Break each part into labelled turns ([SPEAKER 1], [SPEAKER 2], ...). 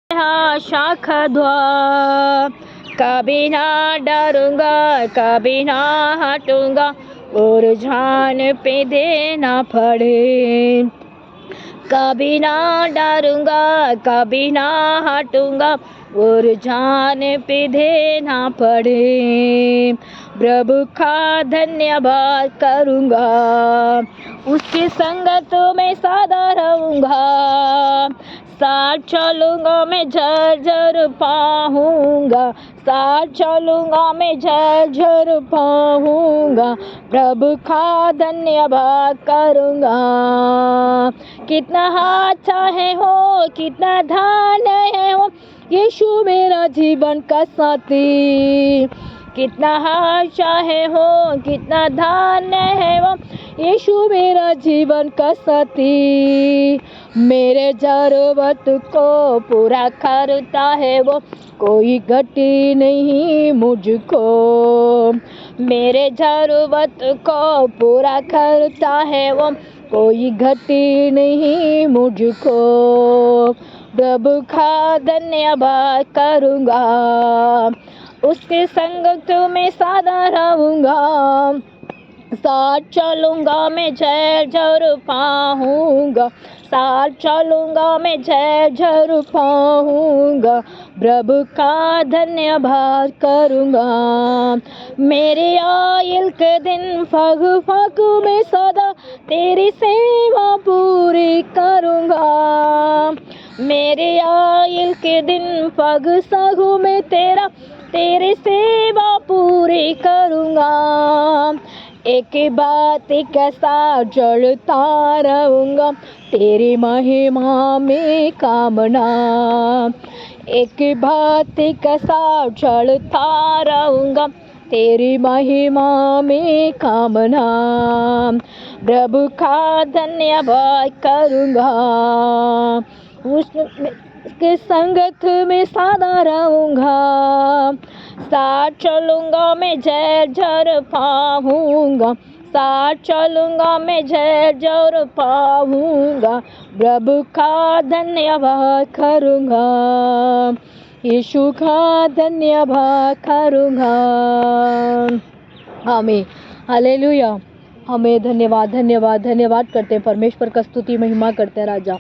[SPEAKER 1] हाँ शाखा द्वा, कभी ना डरूंगा कभी ना हटूंगा, और जान पे देना पड़े। कभी ना डरूंगा कभी ना हटूंगा, और जान पे देना पड़े। प्रभु का धन्यवाद करूंगा, उसकी संगत में सदा रहूंगा। साथ चलूंगा मैं झर पाऊंगा, साथ चलूंगा मैं झर पाऊंगा। प्रभु का धन्यवाद करूंगा। कितना अच्छा है हो, कितना धन्य है हो, यीशु मेरा जीवन का साथी। कितना अच्छा है हो, कितना धन्य है वो, यीशु मेरा जीवन का साथी। मेरे जरूरत को पूरा करता है वो, कोई घटी नहीं मुझको। मेरे जरूरत को पूरा करता है वो, कोई घटी नहीं मुझको। प्रभु का धन्यवाद करूंगा, उसके संगत में सदा रहूंगा। साथ चलूंगा मैं झर पाऊंगा, साथ चलूंगा मैं झर पाऊंगा। प्रभु का धन्यवाद करूंगा। मेरे आयल के दिन फग फग में सदा तेरी सेवा पूरी करूंगा। मेरे आयल के दिन फग सगु में तेरी सेवा पूरी करूंगा। एक बात के साथ जलता रहूंगा, तेरी महिमा में कामना। एक बात के साथ जलता रहूंगा, तेरी महिमा में कामना। प्रभु का धन्यवाद करूंगा, उसके संगत में सदा रहूंगा। साथ चलूंगा मैं झर पाऊंगा, साथ चलूंगा मैं झर पाऊंगा। प्रभु का धन्यवाद करूंगा, यीशु का धन्यवाद करूंगा। आमीन, हालेलुया। हमें धन्यवाद धन्यवाद धन्यवाद करते हैं, परमेश्वर का स्तुति महिमा करते हैं राजा।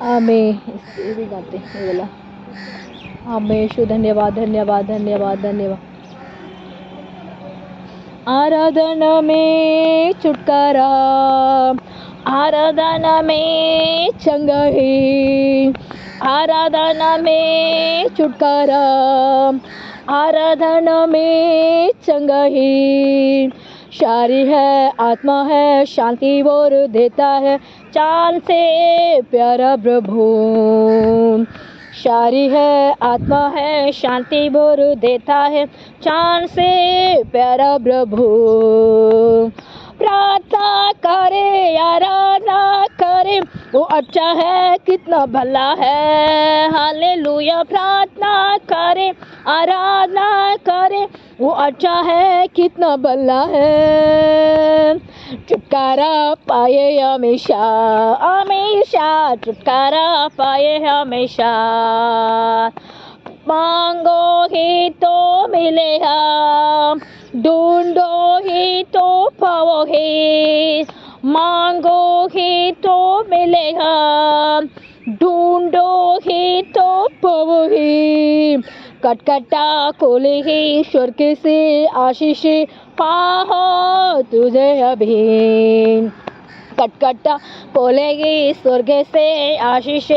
[SPEAKER 1] आमीन, ये भी गाते हैं ये वाला। आमीन, यीशु धन्यवाद धन्यवाद धन्यवाद धन्यवाद। आराधना में छुटकारा, आराधना में चंगाई, आराधना में छुटकारा, आराधना में चंगाई। शारी है आत्मा है शांति और देता है, चांद से प्यारा प्रभु। शारी है आत्मा है शांति बोर देता है, चांद से प्यारा प्रभु। प्रार्थना करे आराधना करे, वो अच्छा है कितना भला है। हालेलुया। प्रार्थना करे आराधना करे, वो अच्छा है कितना भला है। छुटकारा पाए हमेशा हमेशा, छुटकारा पाए हमेशा। मांगो ही तो मिलेगा, ढूंढो ही तो पाओगे। मांगो ही तो मिलेगा, ढूंढो ही तो पाओगे। कटकटा खोलेगी स्वर्ग से आशीष पाओ तुझे अभी। कटकटा खोलेगी स्वर्ग से आशीष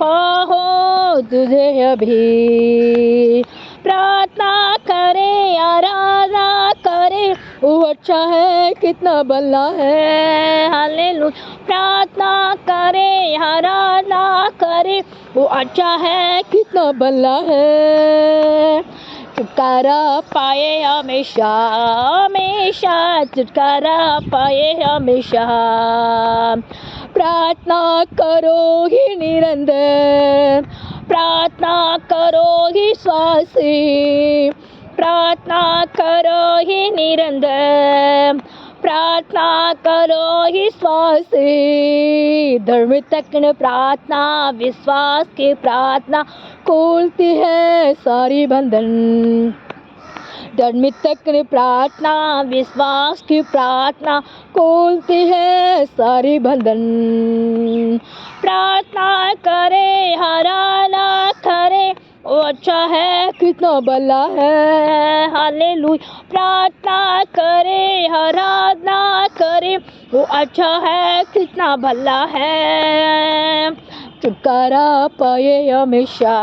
[SPEAKER 1] पाओ तुझे अभी। प्रार्थना करे आराधना करे, वो अच्छा है कितना भला है। हालेलुया। प्रार्थना करे आराधना करे, वो अच्छा है कितना भला है। छुटकारा पाए हमेशा हमेशा, छुटकारा पाए हमेशा। प्रार्थना करो ही निरंतर, प्रार्थना करो ही श्वासी, प्रार्थना करो ही निरंतर। प्रार्थना करो ही श्वास से, धर्म तक न प्रार्थना विश्वास की प्रार्थना खोलती है सारी बंधन। धर्म तक न प्रार्थना विश्वास की प्रार्थना खोलती है सारी बंधन। प्रार्थना करे हरा ना करे, वो अच्छा है कितना भला है, हालेलुया। प्रार्थना करे हरा ना करे, वो अच्छा है कितना भला है। छुटकारा पाए हमेशा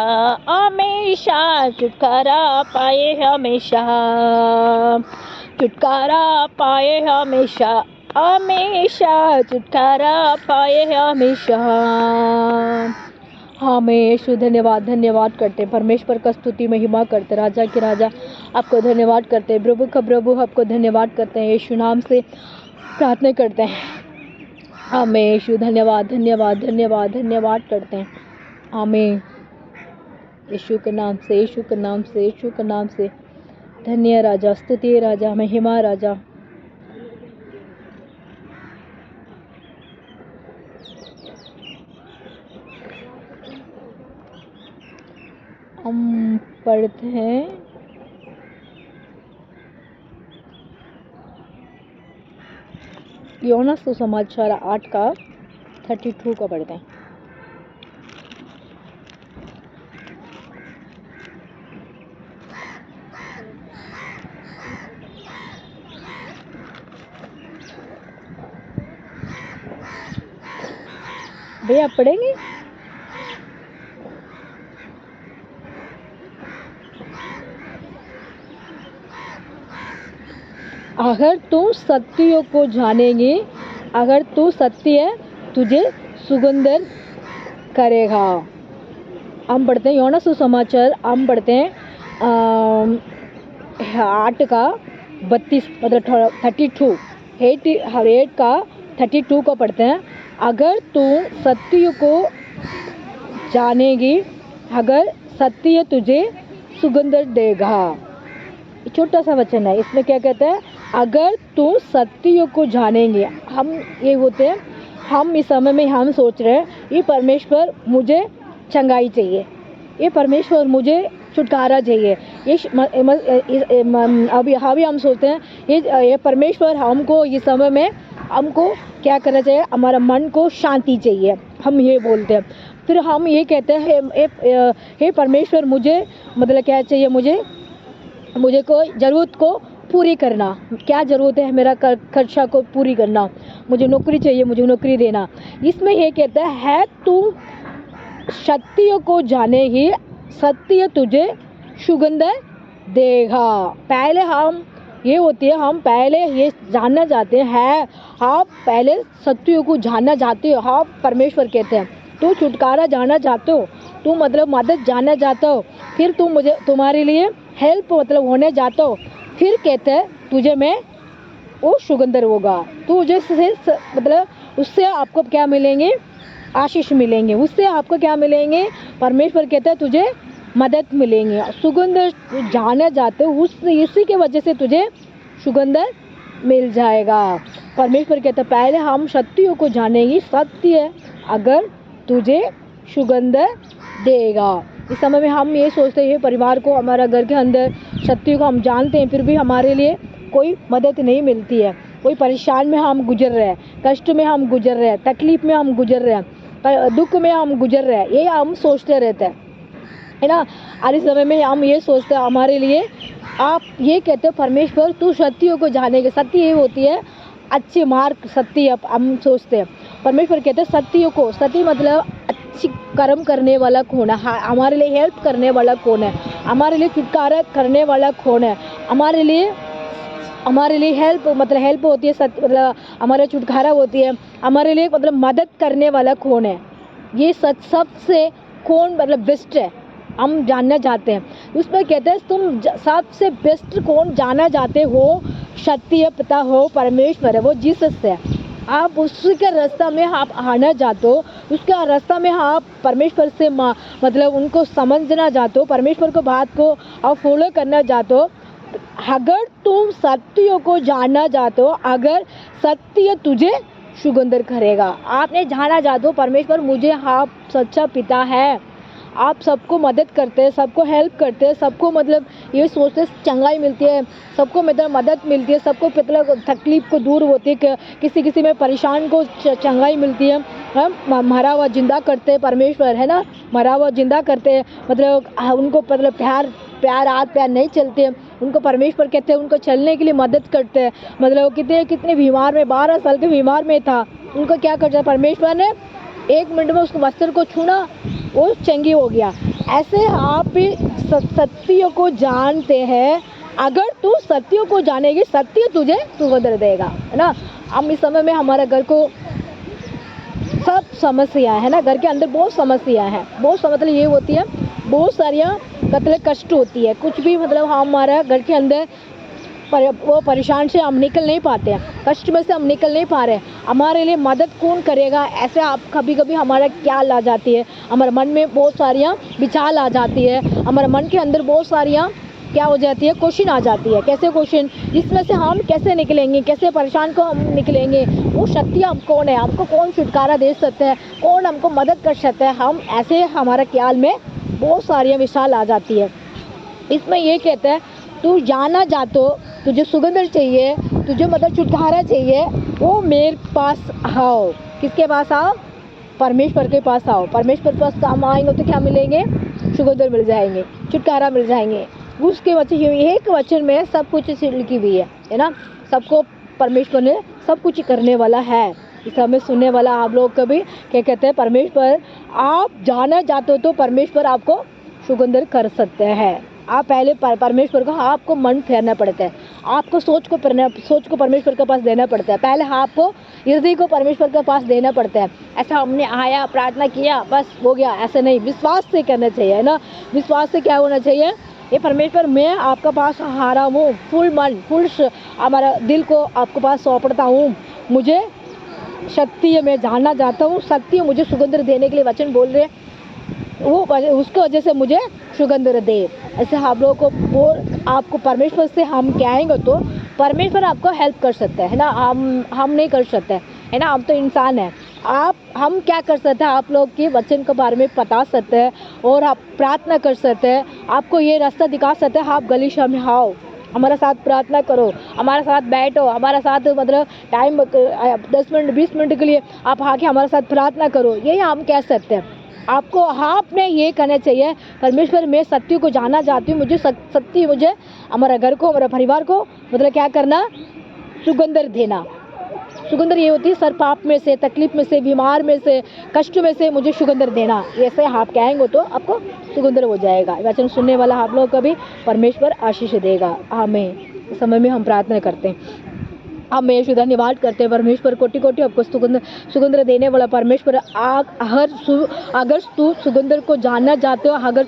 [SPEAKER 1] हमेशा, छुटकारा पाए हमेशा, छुटकारा पाए हमेशा हमेशा, छुटकारा पाए हमेशा। हमें यीशु धन्यवाद धन्यवाद करते हैं, परमेश्वर का स्तुति महिमा करते, राजा के राजा आपको धन्यवाद करते हैं, प्रभु का प्रभु आपको धन्यवाद करते हैं, यीशु नाम से प्रार्थना करते हैं। हमें यीशु धन्यवाद धन्यवाद धन्यवाद धन्यवाद करते हैं। हमें यीशु के नाम से, यीशु के नाम से, यीशु के नाम से धन्य राजा, स्तुति राजा, महिमा राजा। हम पढ़ते हैं योना सुसमाचार 8 का 32 का पढ़ते हैं। भैया आप पढ़ेंगे? अगर तू सत्यों को जानेगी, अगर तू सत्य तुझे सुगंधर करेगा। हम पढ़ते हैं योना सुसमाचार, हम पढ़ते हैं 8 का 32 मतलब 32 8 का 32 को पढ़ते हैं। अगर तू सत्य को जानेगी, अगर सत्य तुझे सुगंधर देगा। छोटा सा वचन है, इसमें क्या कहता है? अगर तू सत्य को जानेंगे। हम ये होते हैं, हम इस समय में हम सोच रहे हैं ये परमेश्वर मुझे चंगाई चाहिए, ये परमेश्वर मुझे छुटकारा चाहिए, ये अभी हम सोचते हैं ये परमेश्वर हमको इस समय में हमको क्या करना चाहिए, हमारा मन को शांति चाहिए, हम ये बोलते हैं। फिर हम ये कहते हैं हे परमेश्वर मुझे मतलब क्या चाहिए, मुझे कोई ज़रूरत को पूरी करना, क्या ज़रूरत है मेरा खर्चा को पूरी करना, मुझे नौकरी चाहिए, मुझे नौकरी देना। इसमें ये कहता है तू सत्य को जाने ही सत्य तुझे सुगंध देगा। पहले हम ये होती है, हम पहले ये जानना चाहते हैं, आप पहले सत्य को जानना चाहते हो। आप परमेश्वर कहते हैं तू छुटकारा जानना चाहते हो, तू मतलब मदद जानना चाहते हो, फिर तू मुझे तुम्हारे लिए हेल्प मतलब होने जाता हो, फिर कहते हैं तुझे मैं वो सुगंधर होगा, तुझे से मतलब उससे आपको क्या मिलेंगे, आशीष मिलेंगे, उससे आपको क्या मिलेंगे, परमेश्वर कहता है तुझे मदद मिलेंगे। सुगंध जाने जाते हो इसी के वजह से तुझे सुगंध मिल जाएगा। परमेश्वर कहता है पहले हम सत्यों को जानेंगे, सत्य अगर तुझे सुगंध देगा। इस समय में हम ये सोचते हैं परिवार को, हमारा घर के अंदर सत्य को हम जानते हैं, फिर भी हमारे लिए कोई मदद नहीं मिलती है, कोई परेशान में हम गुजर रहे हैं, कष्ट में हम गुजर रहे हैं, तकलीफ में हम गुजर रहे हैं, दुख में हम गुजर रहे हैं, ये हम सोचते रहते हैं, है ना। और इस समय में हम ये सोचते हैं हमारे लिए, आप ये कहते हो परमेश्वर तू सत्यों को जानेगा। सत्य ये होती है अच्छे मार्ग, सत्य हम सोचते हैं। परमेश्वर कहते हैं सत्यों को, सत्य मतलब अच्छी कर्म करने वाला कौन है, हमारे लिए हेल्प करने वाला कौन है, हमारे लिए छुटकारा करने वाला कौन है, हमारे लिए हेल्प मतलब हेल्प होती है, सत्य मतलब हमारा छुटकारा होती है, हमारे लिए मतलब मदद करने वाला कौन है, ये सबसे कौन मतलब बेस्ट है हम जानना चाहते हैं। उसमें कहते हैं तुम सबसे बेस्ट कौन जानना चाहते हो, सत्य पता हो परमेश्वर है, वो जीसस है। आप उसके रास्ता में आप आना चाहते हो, उसका रास्ता में आप परमेश्वर से मतलब उनको समझना चाहते हो, परमेश्वर को बात को आप फॉलो करना चाहते हो, अगर तुम सत्य को जानना चाहते हो, अगर सत्य तुझे सुगंधर करेगा। आपने जाना चाहते हो परमेश्वर मुझे आप सच्चा पिता है, आप सबको मदद करते हैं, सबको हेल्प करते हैं, सबको मतलब ये सोचते हैं चंगाई मिलती है, सबको मतलब मदद मिलती है, सबको मतलब तकलीफ को दूर होती है, किसी किसी में परेशान को चंगाई मिलती है। हम मरा हुआ जिंदा करते हैं परमेश्वर, है ना, मरा हुआ जिंदा करते हैं, मतलब उनको मतलब प्यार हाथ प्यार नहीं चलते हैं, उनको परमेश्वर कहते हैं, उनको चलने के लिए मदद करते हैं। मतलब कितने बीमार में 12 साल के बीमार में था, उनको क्या करता है परमेश्वर ने 1 मिनट में उसको वस्त्र को छूना, वो चंगी हो गया। ऐसे आप भी सत्य को जानते हैं, अगर तू सत्य को जानेगी सत्य तुझे सुगंध देगा, है ना। हम इस समय में हमारे घर को सब समस्या है ना, घर के अंदर बहुत समस्या है, बहुत मतलब ये होती है, बहुत सारियाँ मतलब कष्ट होती है, कुछ भी मतलब हमारा घर के अंदर वो परेशान से हम निकल नहीं पाते हैं, कष्ट में से हम निकल नहीं पा रहे, हमारे लिए मदद कौन करेगा, ऐसे आप कभी कभी हमारा ख्याल आ जाती है, हमारे मन में बहुत सारियाँ विचार आ जाती है, हमारे मन के अंदर बहुत सारियाँ क्या हो जाती है, क्वेश्चन आ जाती है। कैसे क्वेश्चन, जिसमें से हम कैसे निकलेंगे, कैसे परेशान को हम निकलेंगे, वो शक्ति हम कौन है, हमको कौन छुटकारा दे सकता है, कौन हमको मदद कर सकता है, हम ऐसे हमारे ख्याल में बहुत सारियाँ विशाल आ जाती है। इसमें ये कहते हैं तू जाना चाहते हो, तुझे सुगंध चाहिए, तुझे मतलब छुटकारा चाहिए, वो मेरे पास आओ। किसके पास आओ, परमेश्वर के पास आओ। परमेश्वर के पास हम आएंगे तो क्या मिलेंगे, सुगंध मिल जाएंगे, छुटकारा मिल जाएंगे। उसके वचन, एक वचन में सब कुछ लिखी हुई है ना, सबको परमेश्वर ने सब कुछ करने वाला है। इस समय सुनने वाला आप लोग कभी क्या कहते हैं, परमेश्वर आप जाना चाहते हो तो परमेश्वर आपको सुगंध कर सकते हैं। आप पहले परमेश्वर को आपको मन फेरना पड़ता है, आपको सोच को परमेश्वर के पास देना पड़ता है, पहले आपको हृदय को परमेश्वर के पास देना पड़ता है। ऐसा हमने आया प्रार्थना किया बस हो गया, ऐसा नहीं, विश्वास से करना चाहिए, है ना। विश्वास से क्या होना चाहिए, ये परमेश्वर मैं आपका पास हारा हूँ, फुल मन फुल हमारा दिल को आपके पास सौंपता हूँ, मुझे शक्ति है, मैं जानना चाहता हूँ, सत्य मुझे सुगंध देने के लिए वचन बोल रहे हैं, वो उसकी वजह से मुझे सुगंध दे। ऐसे आप लोगों को वो आपको परमेश्वर से हम कहेंगे तो परमेश्वर आपको हेल्प कर सकता है ना, हम नहीं कर सकते, है ना, हम तो इंसान हैं। हम क्या कर सकते हैं, आप लोग के वचन के बारे में बता सकते हैं और आप प्रार्थना कर सकते हैं, आपको ये रास्ता दिखा सकते हैं। आप गली में आओ, हमारे साथ प्रार्थना करो, हमारे साथ बैठो, हमारे साथ मतलब टाइम 10 मिनट 20 मिनट के लिए आप आके हमारे साथ प्रार्थना करो, यही हम कह सकते हैं। आपको आपने ये करना चाहिए, परमेश्वर मैं सत्य को जानना चाहती हूँ, मुझे सत्य मुझे हमारे घर को हमारे परिवार को मतलब क्या करना, सुगंध देना। सुगंध ये होती है सर पाप में से, तकलीफ में से, बीमार में से, कष्ट में से मुझे सुगंध देना, ऐसे आप कहेंगे तो आपको सुगंध हो जाएगा। वचन सुनने वाला आप लोग को भी परमेश्वर आशीष देगा। आमीन। इस समय में हम प्रार्थना करते हैं। हम यीशु धन्यवाद करते हैं परमेश्वर, कोटि कोटि आपको सुगंध देने वाला परमेश्वर। अगर तू सुगंध को जानना चाहते हो, अगर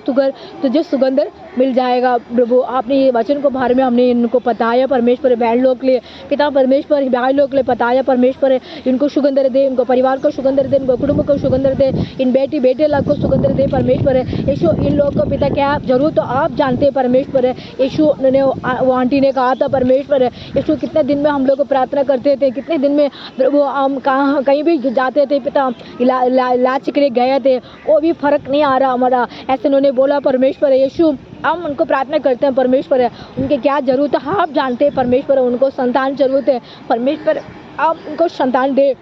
[SPEAKER 1] तुझे सुगंध मिल जाएगा प्रभु। आपने ये वचन को बारे में हमने इनको बताया परमेश्वर, बहन लोग के लिए पिता परमेश्वर, भाई लोग के लिए बताया परमेश्वर, इनको सुगंध दे, इनको परिवार को सुगंध दे, इनको कुटुंब को सुगंध दे, इन बेटे लोग को सुगंध दे परमेश्वर। यीशु इन लोग को पिता क्या जरूर तो आप जानते हैं परमेश्वर। यीशु ने वो आंटी ने कहा था परमेश्वर, यीशु कितने दिन में हम लोग प्रार्थना करते थे, कितने दिन में वो हम कहीं भी जाते थे पिता, इलाज के लिए गए थे, वो भी फर्क नहीं आ रहा हमारा, ऐसे उन्होंने बोला परमेश्वर। यीशु हम उनको प्रार्थना करते हैं परमेश्वर, उनके क्या जरूरत है आप जानते हैं परमेश्वर, उनको संतान जरूरत है परमेश्वर, आप उनको संतान दे।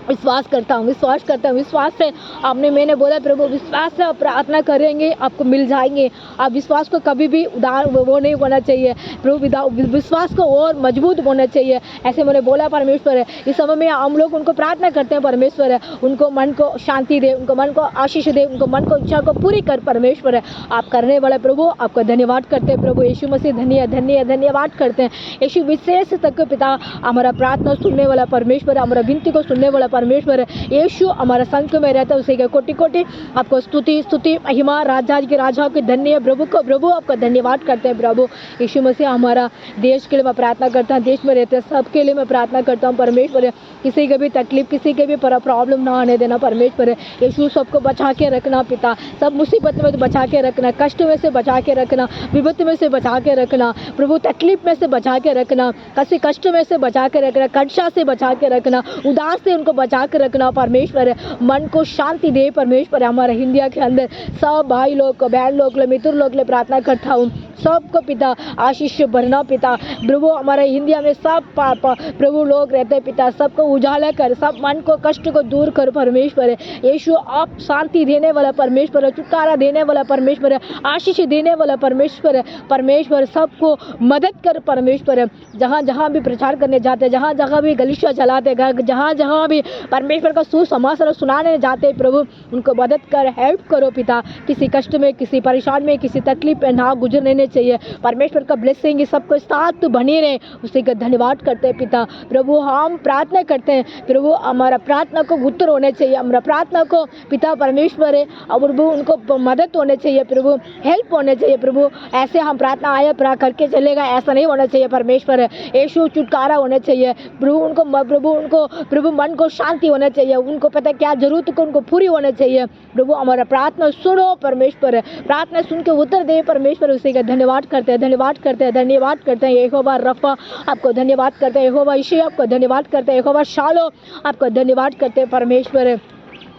[SPEAKER 1] विश्वास करता हूँ, विश्वास से मैंने बोला प्रभु, विश्वास से प्रार्थना करेंगे आपको मिल जाएंगे। आप विश्वास को कभी भी उदार वो नहीं होना चाहिए प्रभु, विश्वास को और मजबूत होना चाहिए, ऐसे मैंने बोला परमेश्वर। इस समय में हम लोग उनको प्रार्थना करते हैं परमेश्वर, उनको मन को शांति दे, उनको मन को आशीष दे, उनको मन को इच्छा को पूरी कर परमेश्वर। आप करने वाला प्रभु, आपका धन्यवाद करते हैं प्रभु यीशु मसीह, धन्यवाद करते हैं यीशु। विशेष तक पिता हमारा प्रार्थना सुनने वाला परमेश्वर, हमारा विनती को सुनने वाला परमेश्वर यीशु हमारा संघ में रहता है, उसी के कोटि कोटि आपको स्तुति स्तुति महिमा, राजा के राजाओं के धन्य प्रभु को प्रभु आपका धन्यवाद करते हैं प्रभु यीशु मसीह। हमारा देश के लिए मैं प्रार्थना करता हूँ, देश में रहते हैं सबके लिए मैं प्रार्थना करता हूँ परमेश्वर, किसी के भी तकलीफ किसी के भी प्रॉब्लम ना आने देना परमेश्वर। यीशु सबको बचा के रखना पिता, सब मुसीबत में बचा के रखना, कष्ट में से बचा के रखना, विपत्ति में से बचा के रखना प्रभु, तकलीफ में से बचा के रखना, किसी कष्ट में से बचा के रखना, कक्षा से बचा के रखना, उदास से उनको बचा के रखना परमेश्वर। मन को शांति दे परमेश्वर। हमारे इंडिया के अंदर सब भाई लोग को, बहन लोग को, मित्र लोग ले प्रार्थना करता हूँ, सबको पिता आशीष भरना पिता प्रभु। हमारे इंडिया में सब प्रभु लोग रहते हैं पिता, सबको उजाला कर, सब मन को कष्ट को दूर कर परमेश्वर। यीशु आप शांति देने वाला परमेश्वर, छुटकारा देने वाला परमेश्वर, आशीष देने वाला परमेश्वर। परमेश्वर सबको मदद कर परमेश्वर। जहाँ जहाँ भी प्रचार करने जाते, जहाँ जहाँ भी गलीचा चलाते, जहाँ जहाँ भी परमेश्वर का सुसमाचार सुनाने जाते प्रभु, उनको मदद कर, हेल्प करो पिता। किसी कष्ट में, किसी परेशान में, किसी तकलीफ में ना गुजरने चाहिए परमेश्वर का ब्लेसिंग सबको साथ बनी रहे, उसी का धन्यवाद करते हैं पिता प्रभु। हम प्रार्थना करते हैं प्रभु, हमारा प्रार्थना को उत्तर होने चाहिए, हमारा प्रार्थना को पिता परमेश्वर है और प्रभु उनको मदद होने चाहिए प्रभु, हेल्प होने चाहिए प्रभु। ऐसे हम प्रार्थना आया प्रा करके चलेगा ऐसा नहीं होना चाहिए परमेश्वर। यीशु छुटकारा होने चाहिए प्रभु, उनको प्रभु मन को शांति होना चाहिए, उनको पता क्या जरूरत को उनको पूरी होना चाहिए प्रभु। हमारा प्रार्थना सुनो परमेश्वर, प्रार्थना सुन के उत्तर दे परमेश्वर, उसी का धन्यवाद करते हैं, धन्यवाद करते हैं, धन्यवाद करते हैं। यहोवा रफ़ा आपको धन्यवाद करते हैं, यहोवा यीशु आपको धन्यवाद करते हैं, यहोवा शालो आपको धन्यवाद करते हैं परमेश्वर।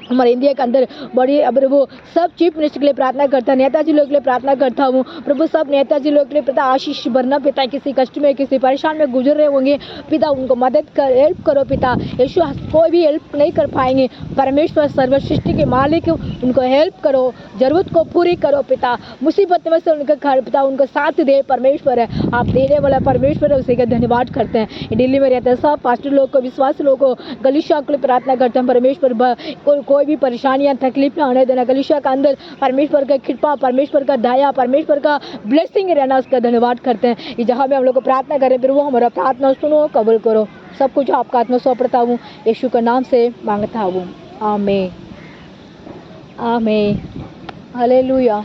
[SPEAKER 1] हमारे इंडिया के अंदर बड़ी प्रभु सब चीफ मिनिस्टर के लिए प्रार्थना करता है, नेताजी लोग के लिए प्रार्थना करता हूँ प्रभु, सब नेताजी लोग के लिए पिता आशीष भरना पिता, किसी कष्ट में किसी परेशान में गुजर रहे होंगे पिता, उनको मदद कर, हेल्प करो पिता। यीशु कोई भी हेल्प नहीं कर पाएंगे परमेश्वर, सर्व सृष्टि के मालिक उनको हेल्प करो, जरूरत को पूरी करो पिता, मुसीबत में से उनके घर पिता उनको साथ दे परमेश्वर। आप देने वाला परमेश्वर, उसी का धन्यवाद करते हैं। दिल्ली में रहते हैं सब पास्टर लोग को, विश्वास लोग को, गलीचा के लिए प्रार्थना करते हैं परमेश्वर। कोई भी परेशानियां तकलीफ ना आने देना, गलीचा का अंदर परमेश्वर का कृपा, परमेश्वर का दया, परमेश्वर का ब्लेसिंग रहना, उसका धन्यवाद करते हैं। ये जहाँ भी हम लोग को प्रार्थना करें प्रभु, हमारा प्रार्थना सुनो, कबूल करो, सब कुछ आपका आत्मा सौंपता हूँ, यीशु का नाम से मांगता हूँ, आमीन आमीन, हालेलुया।